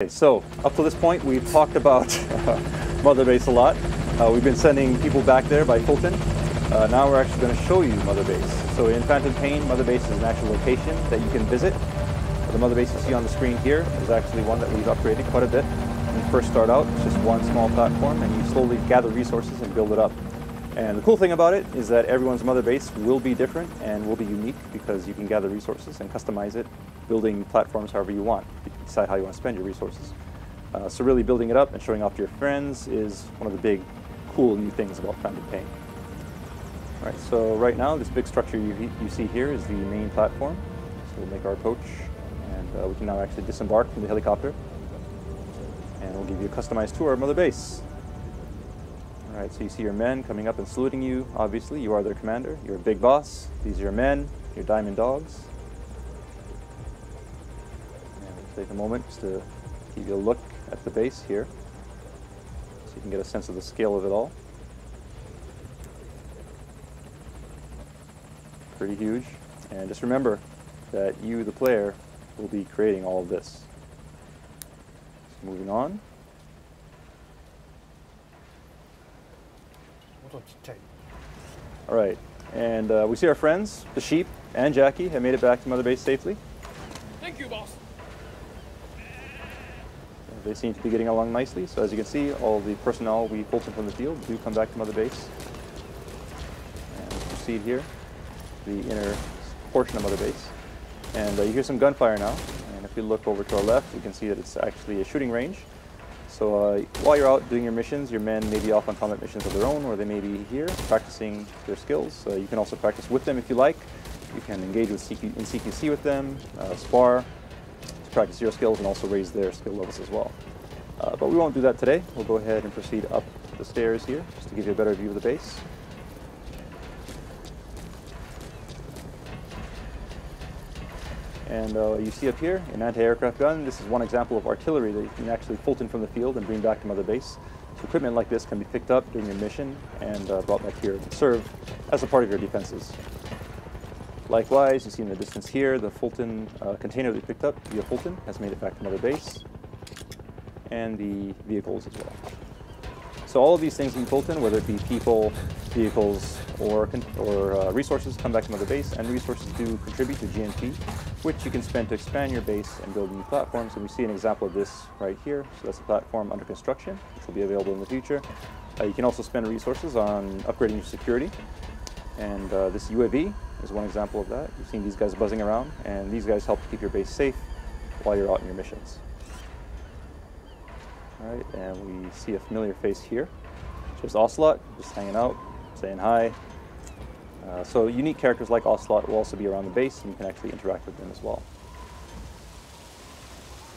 Okay, so up to this point we've talked about Motherbase a lot. We've been sending people back there by Fulton. Now we're actually going to show you Motherbase. So in Phantom Pain, Motherbase is an actual location that you can visit. The Motherbase you see on the screen here is actually one that we've upgraded quite a bit. When you first start out, it's just one small platform and you slowly gather resources and build it up. And the cool thing about it is that everyone's Motherbase will be different and will be unique because you can gather resources and customize it, building platforms however you want. You can decide how you want to spend your resources. So really building it up and showing off to your friends is one of the big, cool new things about Phantom Pain. All right, so right now this big structure you see here is the main platform. So we'll make our approach and we can now actually disembark from the helicopter. And we'll give you a customized tour of Motherbase. All right, so you see your men coming up and saluting you. Obviously, you are their commander. You're a big boss. These are your men, your Diamond Dogs. And we'll take a moment just to give you a look at the base here so you can get a sense of the scale of it all. Pretty huge. And just remember that you, the player, will be creating all of this. So moving on. All right, and we see our friends, the sheep and Jackie, have made it back to Motherbase safely. Thank you, boss. They seem to be getting along nicely. So as you can see, all the personnel we pulled in from the field do come back to Motherbase. And we'll proceed here, the inner portion of Motherbase. And you hear some gunfire now. And if you look over to our left, you can see that it's actually a shooting range. So while you're out doing your missions, your men may be off on combat missions of their own, or they may be here practicing their skills. You can also practice with them if you like. You can engage in CQC with them, spar, to practice your skills and also raise their skill levels as well. But we won't do that today. We'll go ahead and proceed up the stairs here, just to give you a better view of the base. And you see up here an anti-aircraft gun. This is one example of artillery that you can actually Fulton from the field and bring back to Motherbase. So equipment like this can be picked up during your mission and brought back here to serve as a part of your defenses. Likewise, you see in the distance here the Fulton container that you picked up via Fulton has made it back to Motherbase, and the vehicles as well. So all of these things in Fulton, whether it be people, vehicles, or resources, come back to Motherbase, and resources do contribute to GNP, which you can spend to expand your base and build new platforms. And we see an example of this right here. So that's a platform under construction, which will be available in the future. You can also spend resources on upgrading your security. And this UAV is one example of that. You've seen these guys buzzing around, and these guys help to keep your base safe while you're out in your missions. All right, and we see a familiar face here. There's Ocelot, just hanging out, saying hi. So unique characters like Ocelot will also be around the base, and you can actually interact with them as well.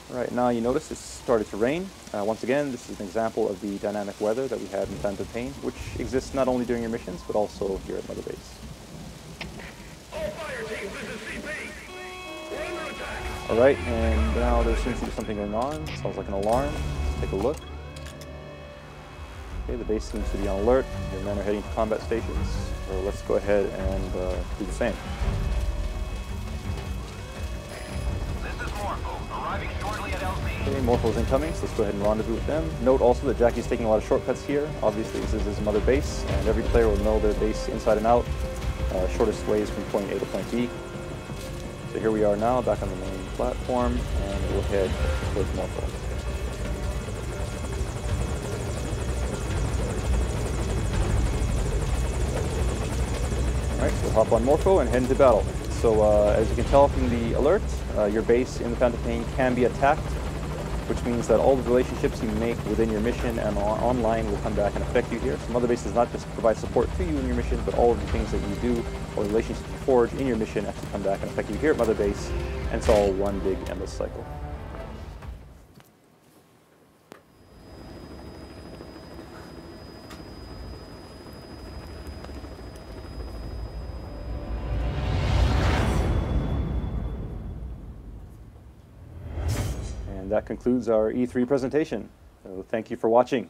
All right, now you notice it's started to rain. Once again, this is an example of the dynamic weather that we have in Phantom Pain, which exists not only during your missions, but also here at Motherbase. All fire teams, this is CP. We're under attack. All right, and now there seems to be something going on. Sounds like an alarm. Let's take a look. Okay, the base seems to be on alert. Your men are heading to combat stations. So let's go ahead and do the same. This is Morpho, arriving shortly at LZ. Okay, Morpho's incoming, so let's go ahead and rendezvous with them. Note also that Jackie's taking a lot of shortcuts here. Obviously, this is his mother base, and every player will know their base inside and out. Shortest ways from point A to point B. So here we are now, back on the main platform, and we'll head towards Morpho. Alright, so we'll hop on Morpho and head into battle. So as you can tell from the alert, your base in the Phantom Pain can be attacked, which means that all the relationships you make within your mission and online will come back and affect you here. So Motherbase does not just provide support to you in your mission, but all of the things that you do or relationships you forge in your mission actually come back and affect you here at Motherbase, and it's all one big endless cycle. And that concludes our E3 presentation. So thank you for watching.